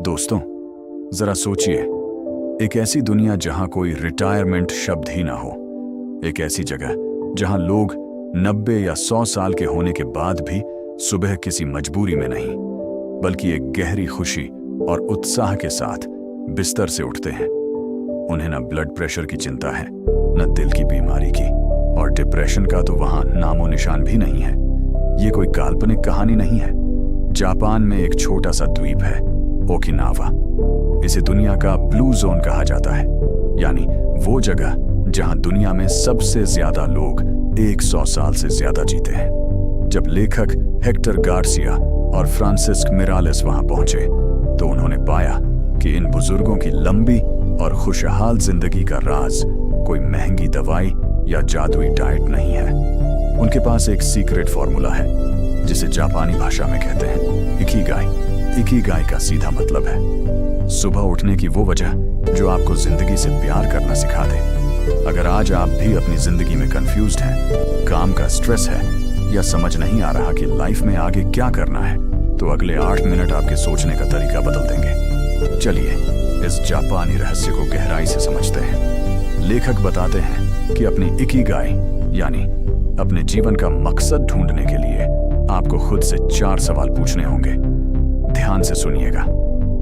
दोस्तों, जरा सोचिए, एक ऐसी दुनिया जहां कोई रिटायरमेंट शब्द ही ना हो, एक ऐसी जगह जहां लोग 90 या 100 साल के होने के बाद भी सुबह किसी मजबूरी में नहीं, बल्कि एक गहरी खुशी और उत्साह के साथ बिस्तर से उठते हैं। उन्हें न ब्लड प्रेशर की चिंता है, न दिल की बीमारी की, और डिप्रेशन का तो वहां नामो निशान भी नहीं है। ये कोई काल्पनिक कहानी नहीं है। जापान में एक छोटा सा द्वीप है, ओकिनावा। इसे दुनिया का ब्लू जोन कहा जाता है, यानी वो जगह जहां दुनिया में सबसे ज्यादा लोग 100 साल से ज्यादा जीते हैं। जब लेखक हेक्टर गार्सिया और फ्रांसिस्क मिरालेस वहां पहुंचे तो उन्होंने पाया कि इन बुजुर्गों की लंबी और खुशहाल जिंदगी का राज कोई महंगी दवाई या जादुई डाइट नहीं है। उनके पास एक सीक्रेट फॉर्मूला है जिसे जापानी भाषा में कहते हैं इकिगाई। इकिगाई का सीधा मतलब है सुबह उठने की वो वजह जो आपको जिंदगी से प्यार करना सिखा दे। अगर आज आप भी अपनी जिंदगी में कंफ्यूज्ड हैं, काम का स्ट्रेस है या समझ नहीं आ रहा कि लाइफ में आगे क्या करना है, तो अगले 8 मिनट आपके सोचने का तरीका बदल देंगे। चलिए इस जापानी रहस्य को गहराई से समझते हैं। लेखक बताते हैं कि अपनी इकिगाई यानी अपने जीवन का मकसद ढूंढने के लिए आपको खुद से 4 सवाल पूछने होंगे। ध्यान से सुनिएगा,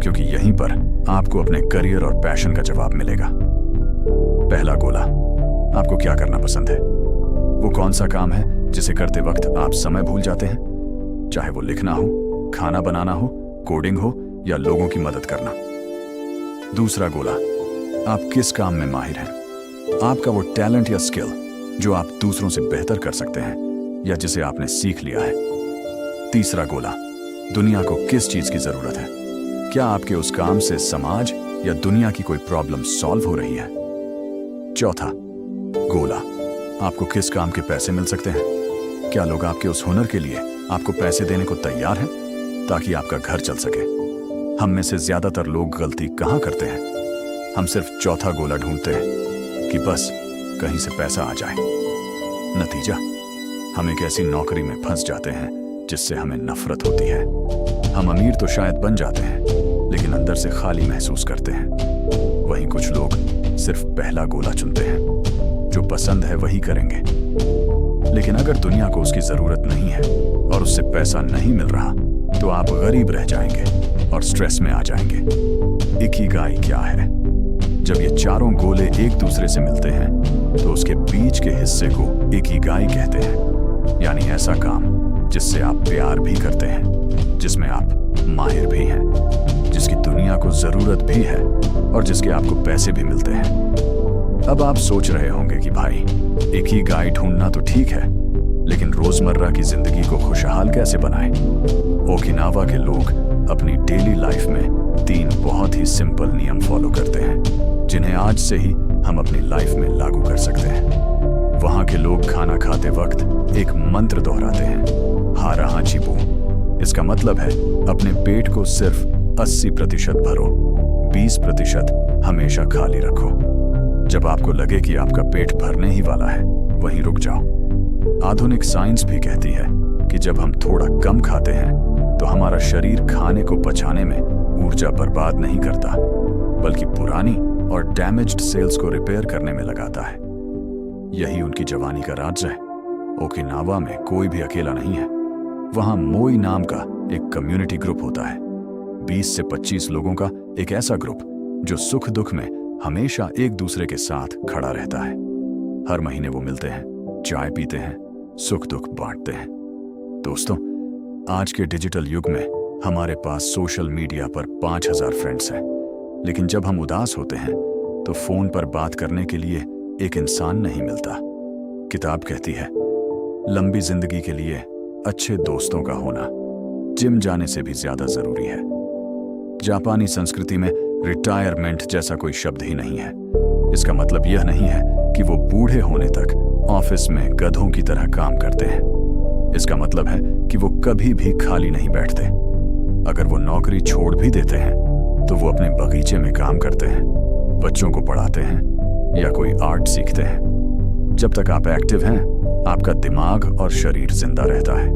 क्योंकि यहीं पर आपको अपने करियर और पैशन का जवाब मिलेगा। पहला गोला, आपको क्या करना पसंद है? वो कौन सा काम है जिसे करते वक्त आप समय भूल जाते हैं? चाहे वो लिखना हो, खाना बनाना हो, कोडिंग हो या लोगों की मदद करना। दूसरा गोला, आप किस काम में माहिर हैं? आपका वो टैलेंट या स्किल जो आप दूसरों से बेहतर कर सकते हैं या जिसे आपने सीख लिया है। तीसरा गोला, दुनिया को किस चीज की जरूरत है? क्या आपके उस काम से समाज या दुनिया की कोई प्रॉब्लम सॉल्व हो रही है? चौथा गोला, आपको किस काम के पैसे मिल सकते हैं? क्या लोग आपके उस हुनर के लिए आपको पैसे देने को तैयार हैं ताकि आपका घर चल सके? हम में से ज्यादातर लोग गलती कहां करते हैं? हम सिर्फ चौथा गोला ढूंढते हैं कि बस कहीं से पैसा आ जाए। नतीजा, हम एक ऐसी नौकरी में फंस जाते हैं जिससे हमें नफरत होती है। हम अमीर तो शायद बन जाते हैं, लेकिन अंदर से खाली महसूस करते हैं। वहीं कुछ लोग सिर्फ पहला गोला चुनते हैं, जो पसंद है वही करेंगे। लेकिन अगर दुनिया को उसकी जरूरत नहीं है और उससे पैसा नहीं मिल रहा, तो आप गरीब रह जाएंगे और स्ट्रेस में आ जाएंगे। इकिगाई क्या है? जब ये चारों गोले एक दूसरे से मिलते हैं तो उसके बीच के हिस्से को इकिगाई कहते हैं, यानी ऐसा काम जिससे आप प्यार भी करते हैं, जिसमें आप माहिर भी हैं, जिसकी दुनिया को जरूरत भी है और जिसके आपको पैसे भी मिलते हैं। अब आप सोच रहे होंगे कि भाई, इकिगाई ढूंढना तो ठीक है, लेकिन रोजमर्रा की जिंदगी को खुशहाल कैसे बनाएं? ओकिनावा के लोग अपनी डेली लाइफ में 3 बहुत ही सिंपल नियम फॉलो करते हैं, जिन्हें आज से ही हम अपनी लाइफ में लागू कर सकते हैं। वहां के लोग खाना खाते वक्त एक मंत्र दोहराते हैं, हारा हाची बू। इसका मतलब है अपने पेट को सिर्फ 80% भरो, 20% हमेशा खाली रखो। जब आपको लगे कि आपका पेट भरने ही वाला है, वहीं रुक जाओ। आधुनिक साइंस भी कहती है कि जब हम थोड़ा कम खाते हैं तो हमारा शरीर खाने को पचाने में ऊर्जा बर्बाद नहीं करता, बल्कि पुरानी और डैमेज्ड सेल्स को रिपेयर करने में लगाता है। यही उनकी जवानी का राज है। ओकिनावा में कोई भी अकेला नहीं है। वहां मोई नाम का एक कम्युनिटी ग्रुप होता है, 20 से 25 लोगों का एक ऐसा ग्रुप जो सुख दुख में हमेशा एक दूसरे के साथ खड़ा रहता है। हर महीने वो मिलते हैं, चाय पीते हैं, सुख दुख बांटते हैं। दोस्तों, आज के डिजिटल युग में हमारे पास सोशल मीडिया पर 5000 फ्रेंड्स हैं, लेकिन जब हम उदास होते हैं तो फोन पर बात करने के लिए एक इंसान नहीं मिलता। किताब कहती है, लंबी जिंदगी के लिए अच्छे दोस्तों का होना जिम जाने से भी ज्यादा जरूरी है। जापानी संस्कृति में रिटायरमेंट जैसा कोई शब्द ही नहीं है। इसका मतलब यह नहीं है कि वो बूढ़े होने तक ऑफिस में गधों की तरह काम करते हैं। इसका मतलब है कि वो कभी भी खाली नहीं बैठते। अगर वो नौकरी छोड़ भी देते हैं तो वो अपने बगीचे में काम करते हैं, बच्चों को पढ़ाते हैं या कोई आर्ट सीखते हैं। जब तक आप एक्टिव हैं, आपका दिमाग और शरीर जिंदा रहता है।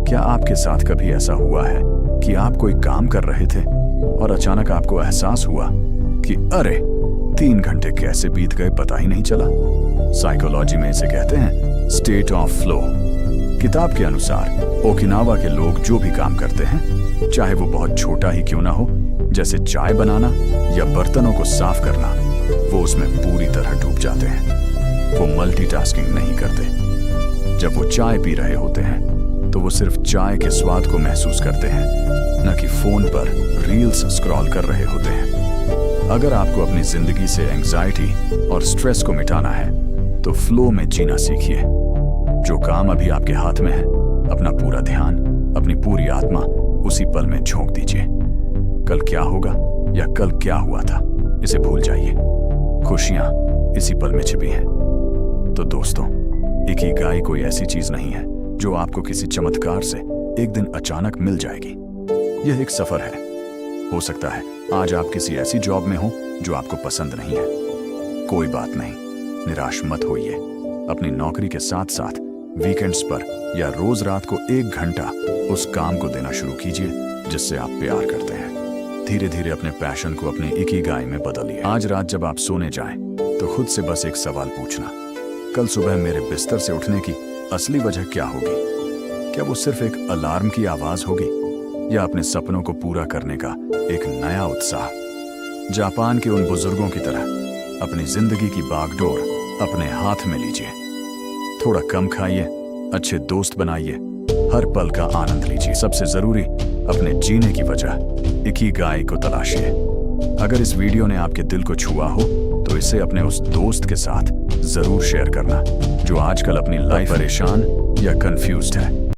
क्या आपके साथ कभी ऐसा हुआ है कि आप कोई काम कर रहे थे और अचानक आपको एहसास हुआ कि अरे 3 घंटे कैसे बीत गए पता ही नहीं चला। साइकोलॉजी में इसे कहते हैं स्टेट ऑफ फ्लो। किताब के अनुसार ओकिनावा के लोग जो भी काम करते हैं, चाहे वो बहुत छोटा ही क्यों ना हो, जैसे चाय बनाना या बर्तनों को साफ करना, वो उसमें पूरी तरह डूब जाते हैं। वो मल्टीटास्किंग नहीं करते। जब वो चाय पी रहे होते हैं तो वो सिर्फ चाय के स्वाद को महसूस करते हैं, न कि फोन पर रील्स स्क्रॉल कर रहे होते हैं। अगर आपको अपनी जिंदगी से एंजाइटी और स्ट्रेस को मिटाना है तो फ्लो में जीना सीखिए। जो काम अभी आपके हाथ में है, अपना पूरा ध्यान, अपनी पूरी आत्मा उसी पल में झोंक दीजिए। कल क्या होगा या कल क्या हुआ था, इसे भूल जाइए। खुशियां इसी पल में छिपी हैं। तो दोस्तों, इकिगाई कोई ऐसी चीज नहीं है जो आपको किसी चमत्कार से एक दिन अचानक मिल जाएगी। यह एक सफर है। हो सकता है आज आप किसी ऐसी जॉब में हो जो आपको पसंद नहीं है। कोई बात नहीं, निराश मत होइए। अपनी नौकरी के साथ साथ वीकेंड्स पर या रोज रात को 1 घंटा उस काम को देना शुरू कीजिए जिससे आप प्यार करते हैं। धीरे धीरे अपने पैशन को अपने इकिगाई में बदलिए। आज रात जब आप सोने जाएं तो खुद से बस एक सवाल पूछना, कल सुबह मेरे बिस्तर से उठने की असली वजह क्या होगी? क्या वो सिर्फ एक अलार्म की आवाज होगी या अपने सपनों को पूरा करने का एक नया उत्साह? जापान के उन बुजुर्गों की तरह अपनी जिंदगी की बागडोर अपने हाथ में लीजिए। थोड़ा कम खाइए, अच्छे दोस्त बनाइए, हर पल का आनंद लीजिए। सबसे जरूरी, अपने जीने की वजह इकिगाई को तलाशिए। अगर इस वीडियो ने आपके दिल को छुआ हो तो इसे अपने उस दोस्त के साथ जरूर शेयर करना जो आजकल अपनी लाइफ परेशान या कंफ्यूज्ड है।